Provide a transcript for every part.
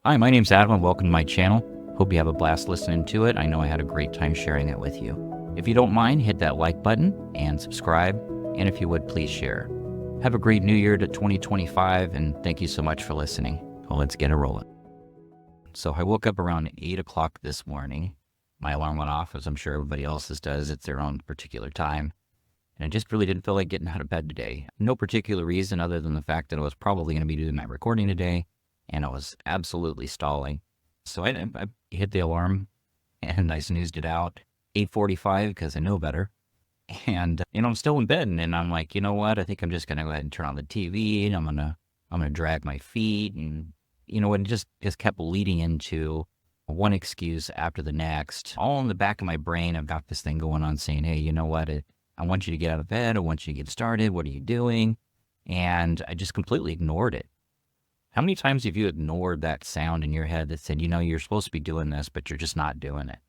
Hi, my name's Adam and welcome to my channel. Hope you have a blast listening to it. I know I had a great time sharing it with you. If you don't mind, hit that like button and subscribe. And if you would, please share. Have a great new year to 2025 and thank you so much for listening. Well, let's get it rolling. So I woke up around 8 o'clock this morning. My alarm went off, as I'm sure everybody else's does. It's their own particular time. And I just really didn't feel like getting out of bed today. No particular reason other than the fact that I was probably going to be doing my recording today. And I was absolutely stalling. So I hit the alarm and I snoozed it out. 8:45 because I know better. And I'm still in bed and I'm like, you know what? I think I'm just gonna go ahead and turn on the TV and I'm gonna drag my feet and it just kept leading into one excuse after the next. All in the back of my brain, I've got this thing going on saying, hey, you know what? I want you to get out of bed. I want you to get started. What are you doing? And I just completely ignored it. How many times have you ignored that sound in your head that said, you're supposed to be doing this, but you're just not doing it?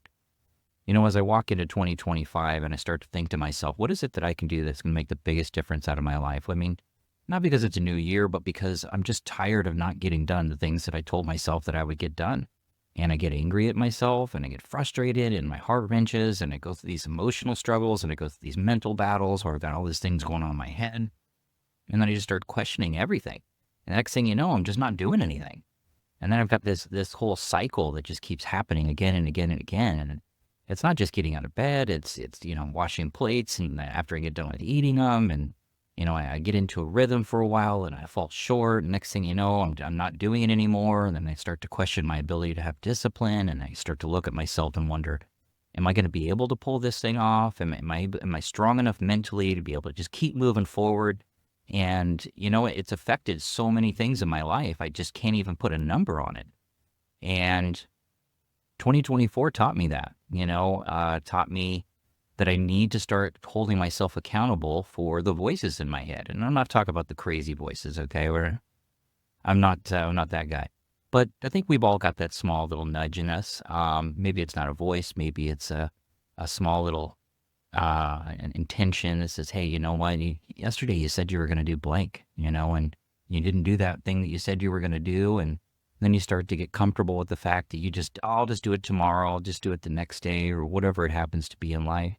As I walk into 2025 and I start to think to myself, what is it that I can do that's going to make the biggest difference out of my life? I mean, not because it's a new year, but because I'm just tired of not getting done the things that I told myself that I would get done. And I get angry at myself and I get frustrated and my heart wrenches and I go through these emotional struggles and I go through these mental battles or I've got all these things going on in my head. And then I just start questioning everything. And the next thing you know, I'm just not doing anything. And then I've got this whole cycle that just keeps happening again and again and again. And it's not just getting out of bed. It's washing plates. And after I get done with eating them and, I get into a rhythm for a while and I fall short. And next thing you know, I'm not doing it anymore. And then I start to question my ability to have discipline. And I start to look at myself and wonder, am I going to be able to pull this thing off? Am I strong enough mentally to be able to just keep moving forward? And, it's affected so many things in my life. I just can't even put a number on it. And 2024 taught me that, taught me that I need to start holding myself accountable for the voices in my head. And I'm not talking about the crazy voices, okay? I'm not that guy. But I think we've all got that small little nudge in us. Maybe it's not a voice. Maybe it's a small little an intention that says, hey, you know what? Yesterday you said you were going to do blank, and you didn't do that thing that you said you were going to do. And then you start to get comfortable with the fact that I'll just do it tomorrow. I'll just do it the next day or whatever it happens to be in life.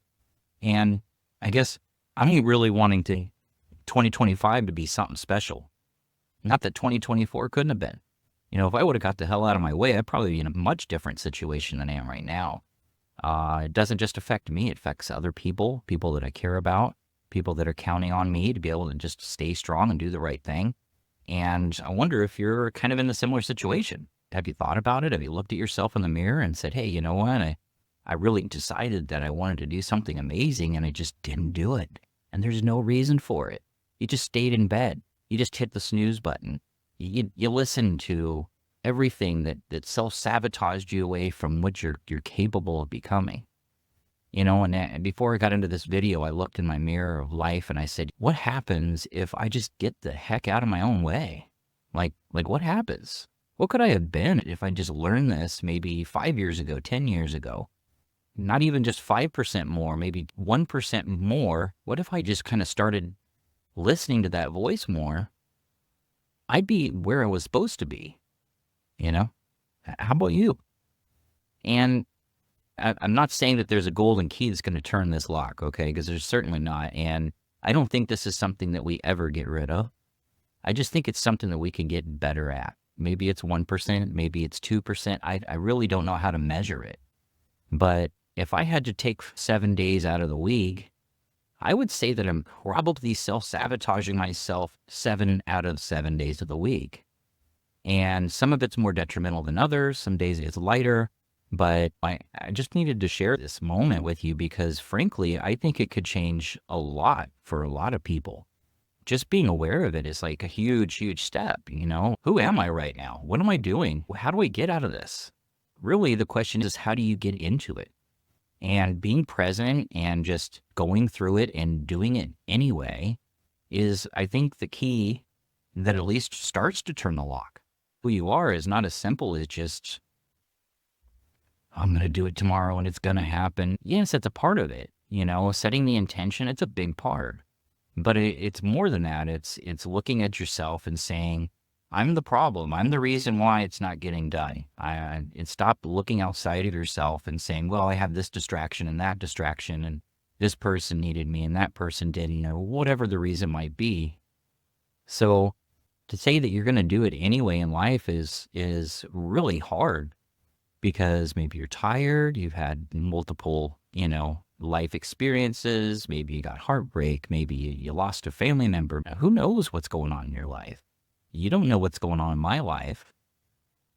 And I guess I'm really wanting 2025 to be something special. Not that 2024 couldn't have been. If I would have got the hell out of my way, I'd probably be in a much different situation than I am right now. It doesn't just affect me. It affects other people that I care about, people that are counting on me to be able to just stay strong and do the right thing. And I wonder if you're kind of in a similar situation. Have you thought about it? Have you looked at yourself in the mirror and said, hey, you know what? I really decided that I wanted to do something amazing and I just didn't do it. And there's no reason for it. You just stayed in bed. You just hit the snooze button. You listened to everything that self-sabotaged you away from what you're capable of becoming. And before I got into this video, I looked in my mirror of life and I said, what happens if I just get the heck out of my own way? Like what happens? What could I have been if I just learned this maybe 5 years ago, 10 years ago? Not even just 5% more, maybe 1% more. What if I just kind of started listening to that voice more? I'd be where I was supposed to be. How about you? And I'm not saying that there's a golden key that's going to turn this lock, okay? Because there's certainly not. And I don't think this is something that we ever get rid of. I just think it's something that we can get better at. Maybe it's 1%, maybe it's 2%. I really don't know how to measure it. But if I had to take 7 days out of the week, I would say that I'm probably self-sabotaging myself 7 out of 7 days of the week. And some of it's more detrimental than others. Some days it's lighter. But I just needed to share this moment with you because, frankly, I think it could change a lot for a lot of people. Just being aware of it is like a huge, huge step. Who am I right now? What am I doing? How do I get out of this? Really, the question is, how do you get into it? And being present and just going through it and doing it anyway is, I think, the key that at least starts to turn the lock. Who you are is not as simple as just, I'm going to do it tomorrow and it's going to happen. Yes, that's a part of it. Setting the intention, it's a big part. But it's more than that. It's looking at yourself and saying, I'm the problem. I'm the reason why it's not getting done. And stop looking outside of yourself and saying, well, I have this distraction and that distraction, and this person needed me and that person didn't, or whatever the reason might be. So to say that you're going to do it anyway in life is really hard, because maybe you're tired, you've had multiple, life experiences, maybe you got heartbreak, maybe you lost a family member. Who knows what's going on in your life? You don't know what's going on in my life,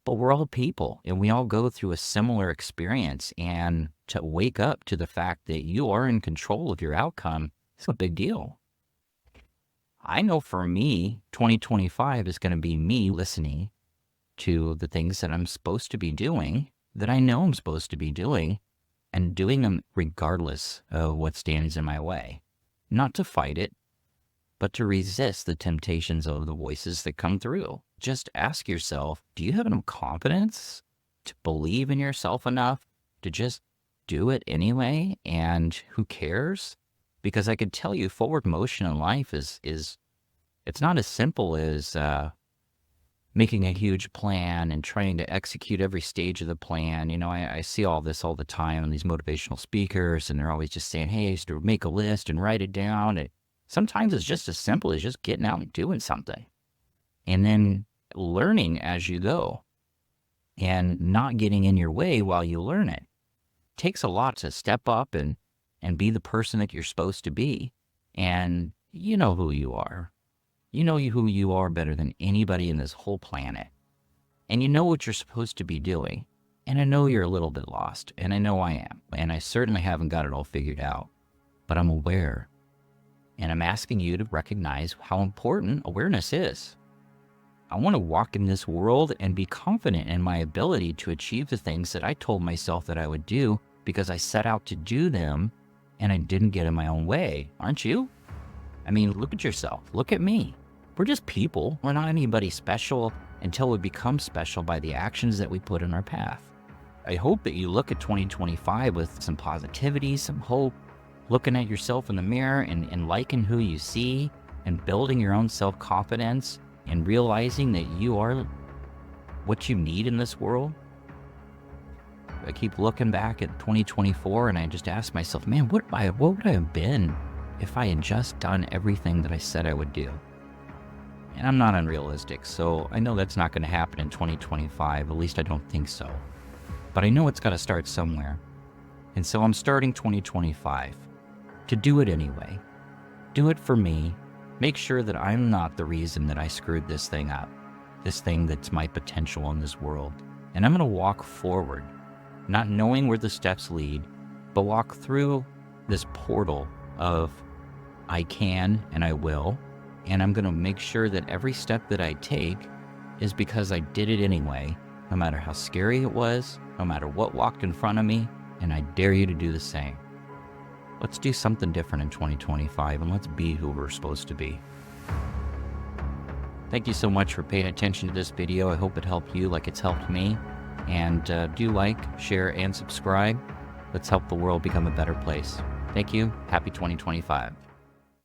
but we're all people and we all go through a similar experience. And to wake up to the fact that you are in control of your outcome is a big deal. I know for me, 2025 is going to be me listening to the things that I'm supposed to be doing, that I know I'm supposed to be doing, and doing them regardless of what stands in my way. Not to fight it, but to resist the temptations of the voices that come through. Just ask yourself, do you have enough confidence to believe in yourself enough to just do it anyway? And who cares? Because I could tell you, forward motion in life is it's not as simple as making a huge plan and trying to execute every stage of the plan. I see all this all the time on these motivational speakers, and they're always just saying, hey, I used to make a list and write it down. Sometimes it's just as simple as just getting out and doing something, and then learning as you go and not getting in your way while you learn it. It takes a lot to step up and be the person that you're supposed to be. And you know who you are. You know who you are better than anybody in this whole planet. And you know what you're supposed to be doing. And I know you're a little bit lost, and I know I am. And I certainly haven't got it all figured out, but I'm aware. And I'm asking you to recognize how important awareness is. I want to walk in this world and be confident in my ability to achieve the things that I told myself that I would do, because I set out to do them and I didn't get in my own way. Aren't you? I mean, look at yourself. Look at me. We're just people. We're not anybody special until we become special by the actions that we put in our path. I hope that you look at 2025 with some positivity, some hope, looking at yourself in the mirror and liking who you see, and building your own self-confidence, and realizing that you are what you need in this world. I keep looking back at 2024 and I just ask myself, man, what would I have been if I had just done everything that I said I would do? And I'm not unrealistic, so I know that's not going to happen in 2025. At least I don't think so. But I know it's got to start somewhere. And so I'm starting 2025 to do it anyway. Do it for me. Make sure that I'm not the reason that I screwed this thing up, this thing that's my potential in this world. And I'm going to walk forward, not knowing where the steps lead, but walk through this portal of I can and I will. And I'm going to make sure that every step that I take is because I did it anyway, no matter how scary it was, no matter what walked in front of me, and I dare you to do the same. Let's do something different in 2025, and let's be who we're supposed to be. Thank you so much for paying attention to this video. I hope it helped you like it's helped me. And do like, share, and subscribe. Let's help the world become a better place. Thank you. Happy 2025.